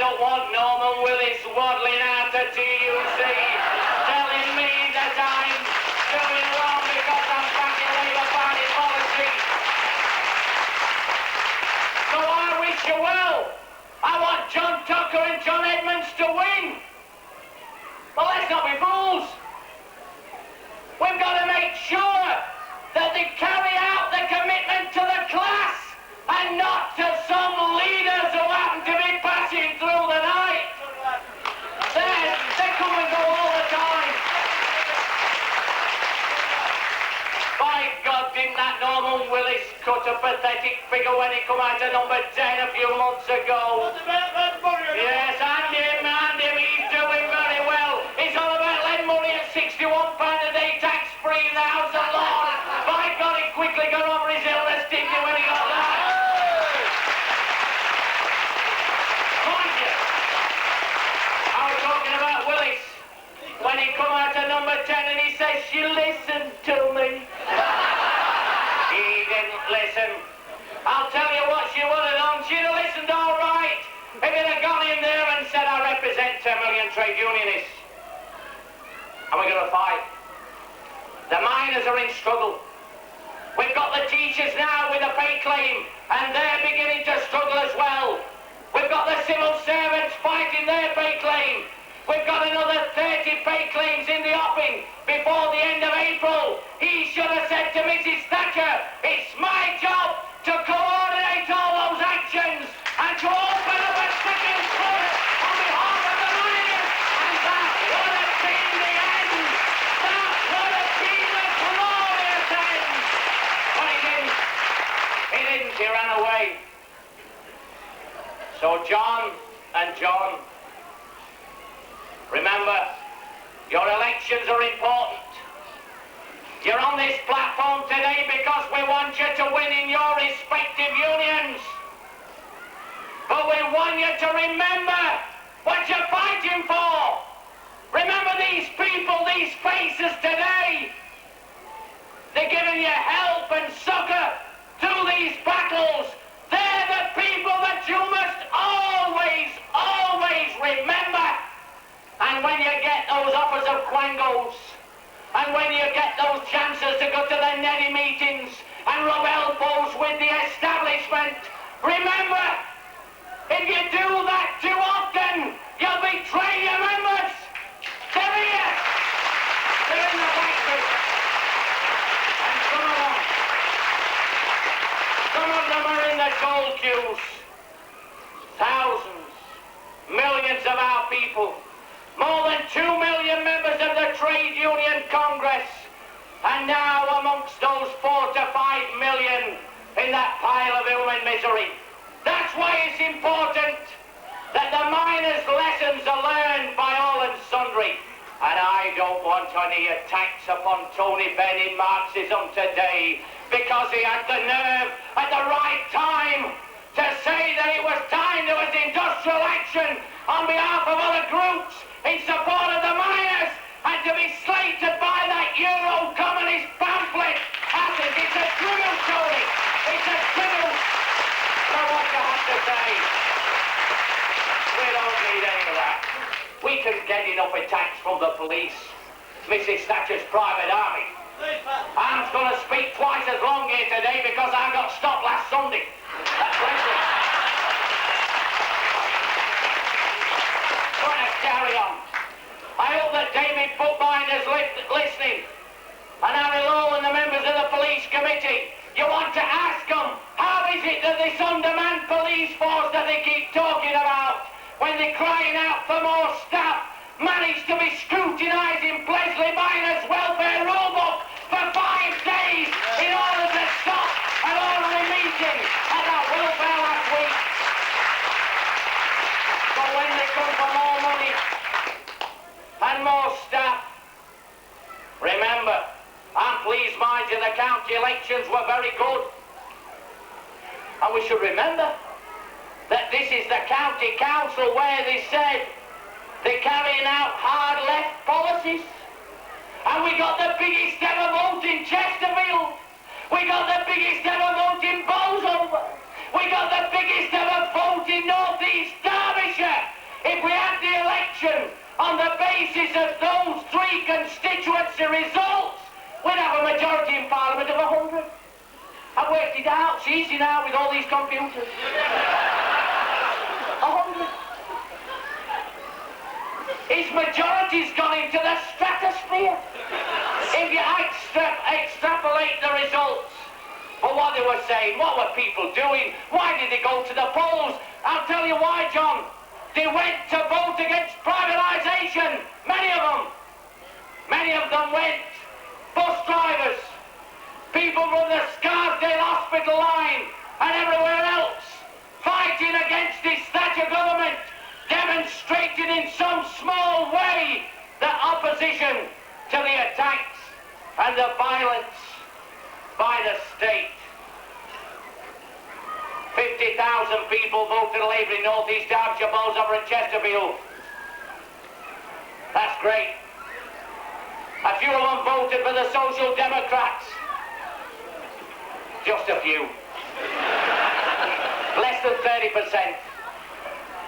don't want Norman Willis waddling out of TUC telling me that I'm doing wrong because I'm backing Labour Party policy. So I wish you well. I want John Tucker and John Edmonds to win. But let's not be fools. We've got to make sure that they carry out the commitment to the class and not to some leaders who happen to be passing through the night. They come and go all the time. By God, didn't that Norman Willis cut a pathetic figure when he come out of number 10 a few months ago? Yes, and him, he's doing very well. He's all about lend money at £61 a day, tax-free in the House of Lords. By God, he quickly got over his illness, didn't he, when he got that? Mind you, I was talking about Willis when he come out of number 10 and he says, she listened to me. He didn't listen. I'll tell you what she would have done. She'd have listened all right if he'd have gone in there and said, I represent 10 million trade unionists. And we're going to fight. The miners are in struggle. We've got the teachers now with a pay claim, and they're beginning to struggle as well. We've got the civil servants fighting their pay claim. We've got another 30 pay claims in the offing before the end of April. He should have said to Mrs. Thatcher, it's my job to coordinate all those actions and to open up a second front on behalf of the miners. And that would have been the end. That would have been the glorious end. But he didn't. He didn't. He ran away. So John and John, remember, your elections are important. You're on this platform today because we want you to win in your respective unions. But we want you to remember what you're fighting for. Remember these people, these faces today. They're giving you help and succor through these battles. They're the people that you must always, always remember. And when you get those offers of quangos, and when you get those chances to go to the Neddy meetings and rub elbows with the establishment, remember, if you do that too often, you'll betray your members. They're here. They're in the factory. And some of them are in the gold queues. Thousands, millions of our people. More than 2 million members of the Trade Union Congress, and now amongst those 4 to 5 million in that pile of human misery. That's why it's important that the miners' lessons are learned by all and sundry. And I don't want any attacks upon Tony Benn in Marxism today, because he had the nerve at the right time to say that it was time there was industrial action on behalf of other groups in support of the miners, and to be slated by that Euro-communist pamphlet. It's a tribute, Tony. It's a tribute to what you have to say. We don't need any of that. We can get enough attacks from the police, Mrs. Thatcher's private army. I'm going to speak twice as long here today because I got stopped last Sunday. That's right. Carry on. I hope that David Bookbinder's listening, and Harry Lowe and the members of the police committee. You want to ask them, how is it that this undermanned police force that they keep talking about, when they're crying out for more staff, managed to be scrutinising Blesley Miner's welfare rulebook for 5 days in order to stop an ordinary meeting at that welfare last week? But when they come for more money and more staff, remember, I'm pleased, mind you, the county elections were very good. And we should remember that this is the county council where they said they're carrying out hard left policies. And we got the biggest ever vote in Chesterfield. We got the biggest ever vote in Bolsover. We got the biggest ever vote in North East Derbyshire. basis of those three constituency results, we'd have a majority in Parliament of 100. I worked it out. It's easy now with all these computers. 100. His majority's gone into the stratosphere. If you extrapolate the results for what they were saying, what were people doing? Why did they go to the polls? I'll tell you why, John. They went to vote against privatisation. Many of them. Many of them went. Bus drivers, people from the Scarsdale Hospital line and everywhere else, fighting against this Thatcher government, demonstrating in some small way the opposition to the attacks and the violence by the state. 50,000 people voted Labour in North East Derbyshire, Bolsover and Chesterfield. That's great. A few of them voted for the Social Democrats. Just a few. Less than 30%.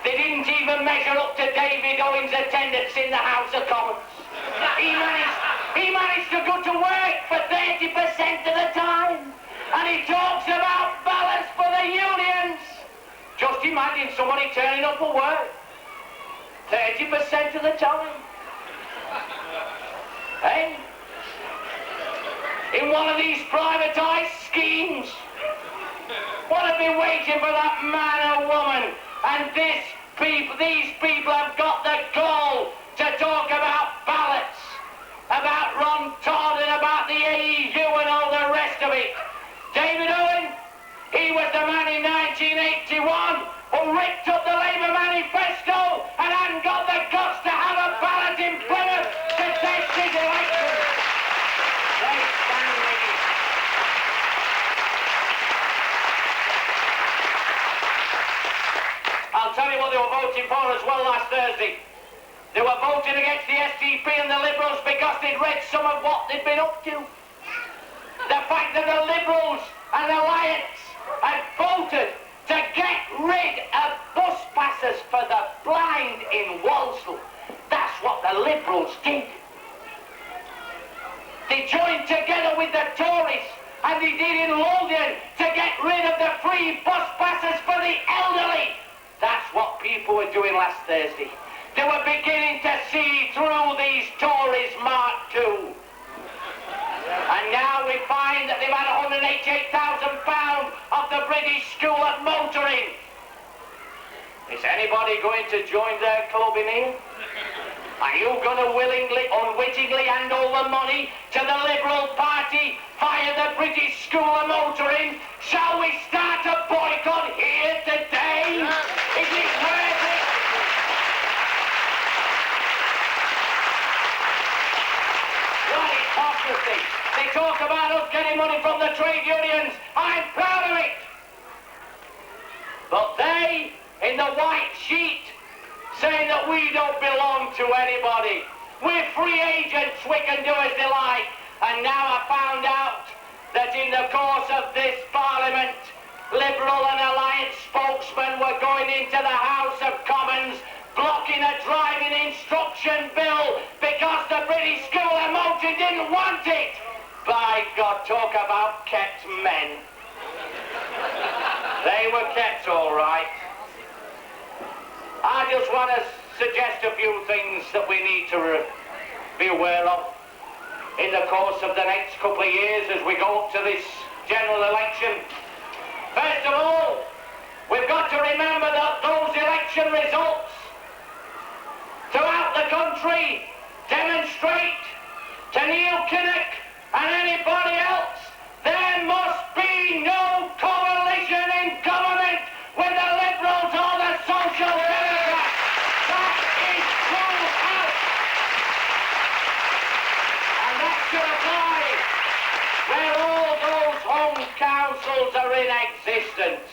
They didn't even measure up to David Owen's attendance in the House of Commons. He managed to go to work for 30% of the time. And he talks about balance for the unions. Just imagine somebody turning up for work 30% of the time. Hey? In one of these privatised schemes. What have been waiting for that man or woman? And these people have got the gall to talk about ballots, about Ron Todd and about the AEU and all the rest of it. David Owen, he was the man in 1981 who ripped up the Labour manifesto and hadn't got the guts to have a ballot in Plymouth to test his election. They stand ready. I'll tell you what they were voting for as well last Thursday. They were voting against the SDP and the Liberals because they'd read some of what they'd been up to. The fact that the Liberals and Alliance had voted to get rid of bus passes for the blind in Walsall. That's what the Liberals did. They joined together with the Tories and they did in Lothian to get rid of the free bus passes for the elderly. That's what people were doing last Thursday. They were beginning to see through these Tories Mark II. And now we find that they've had £188,000 off the British School of Motoring. Is anybody going to join their club in here? Are you going to willingly, unwittingly hand over money to the Liberal Party via the British School of Motoring? Shall we start a boycott here today? Is it worth it? What hypocrisy! They talk about us getting money from the trade unions. I'm proud of it. But they, in the white sheet, saying that we don't belong to anybody. We're free agents, we can do as they like. And now I found out that in the course of this Parliament, Liberal and Alliance spokesmen were going into the House of Commons blocking a driving instruction bill because the British School of Motoring didn't want it. By God, talk about kept men. They were kept all right. I just want to suggest a few things that we need to be aware of in the course of the next couple of years as we go up to this general election. First of all, we've got to remember that those election results throughout the country demonstrate to Neil Kinnock and anybody else there must be no coalition in government with the Liberals or the Social Democrats. That is ruled out. And that should apply where all those home councils are in existence.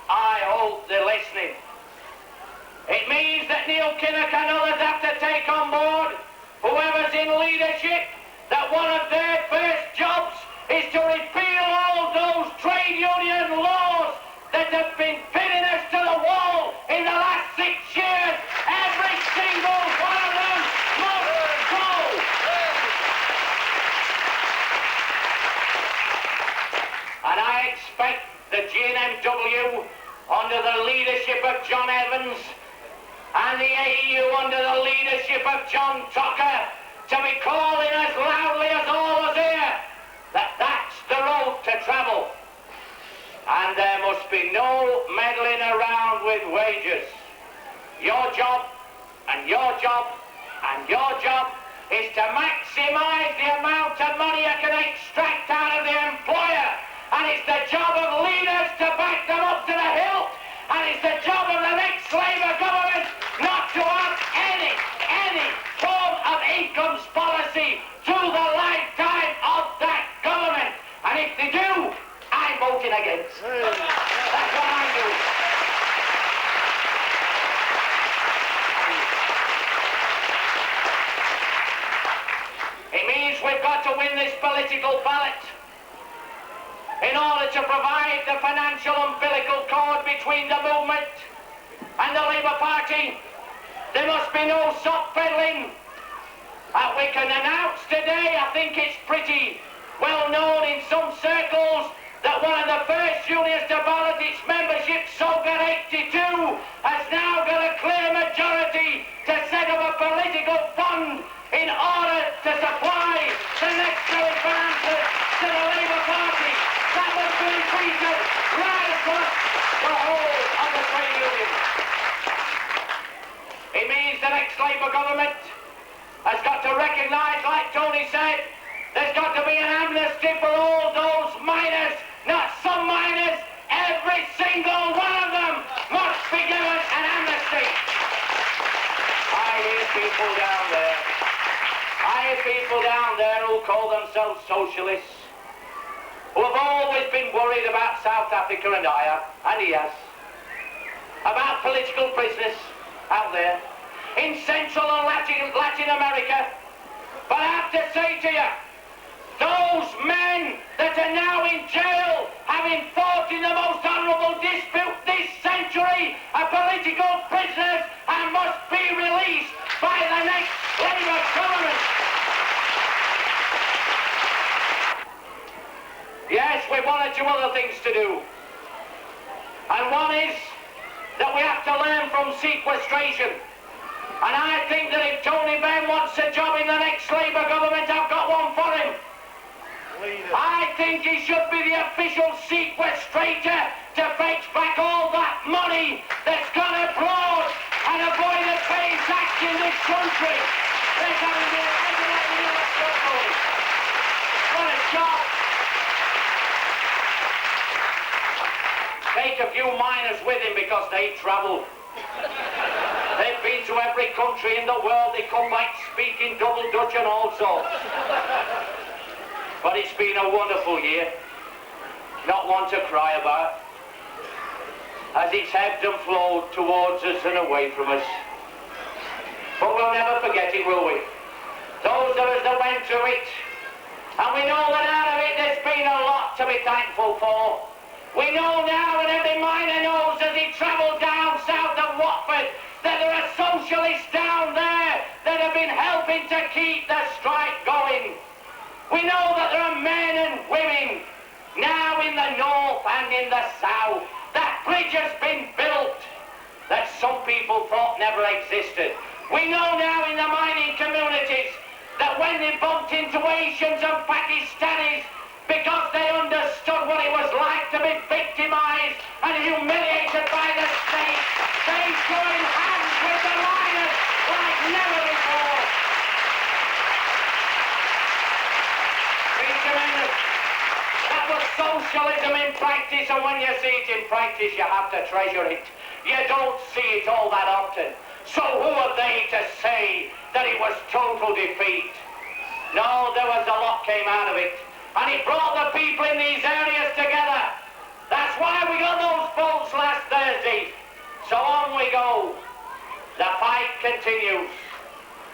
I hope they're listening. It means that Neil Kinnock and others have to take on board whoever's in leadership that one of their first jobs is to repeal all those trade union laws that have been pinning us to the wall in the last 6 years. Every single one of them must Times and the AU under the leadership of John Tucker to be calling as loudly as all of us here that that's the road to travel. And there must be no meddling around with wages. Your job and your job and your job is to maximise the amount of money you can extract out of the employer. And it's the job of leaders to back them up to the hilt. And it's the job of the next Labour government not to have any form of incomes policy through the lifetime of that government. And if they do, I'm voting against. That's what I'm doing. It means we've got to win this political ballot. In order to provide the financial umbilical cord between the movement and the Labour Party, there must be no soft peddling. We can announce today, I think it's pretty well known in some circles, that one of the first unions to ballot its membership, Soga 82, has now got a clear majority to set up a political fund in order to supply the necessary finances to the Labour Party. That must be increased right across the whole of the trade union. It means the next Labour government has got to recognise, like Tony said, there's got to be an amnesty for all those miners, not some miners, every single one of them must be given an amnesty. I hear people down there who call themselves socialists, who have always been worried about South Africa and he has, about political prisoners out there in Central and Latin America. But I have to say to you, those men that are now in jail, having fought in the most honourable dispute this century, are political prisoners and must be released by the next Labour government. Yes, we've one or two other things to do. And one is that we have to learn from sequestration. And I think that if Tony Benn wants a job in the next Labour government, I've got one for him. I think he should be the official sequestrator to fetch back all that money that's gone abroad and avoided paying tax in this country. There's having been what a job. Take a few miners with him because they travel. They've been to every country in the world. They come back speaking double Dutch and all sorts. But it's been a wonderful year. Not one to cry about. As it's ebbed and flowed towards us and away from us. But we'll never forget it, will we? Those of us that went through it. And we know that out of it there's been a lot to be thankful for. We know now, and every miner knows as he travelled down south of Watford, that there are socialists down there that have been helping to keep the strike going. We know that there are men and women now in the north and in the south. That bridge has been built that some people thought never existed. We know now in the mining communities that when they bumped into Asians and Pakistanis because they understood what it was like to be victimised and humiliated by the state, they joined hands with the miners like never before. That was socialism in practice, and when you see it in practice, you have to treasure it. You don't see it all that often. So who are they to say that it was total defeat? No, there was a lot came out of it. And it brought the people in these areas together. That's why we got those votes last Thursday. So on we go. The fight continues.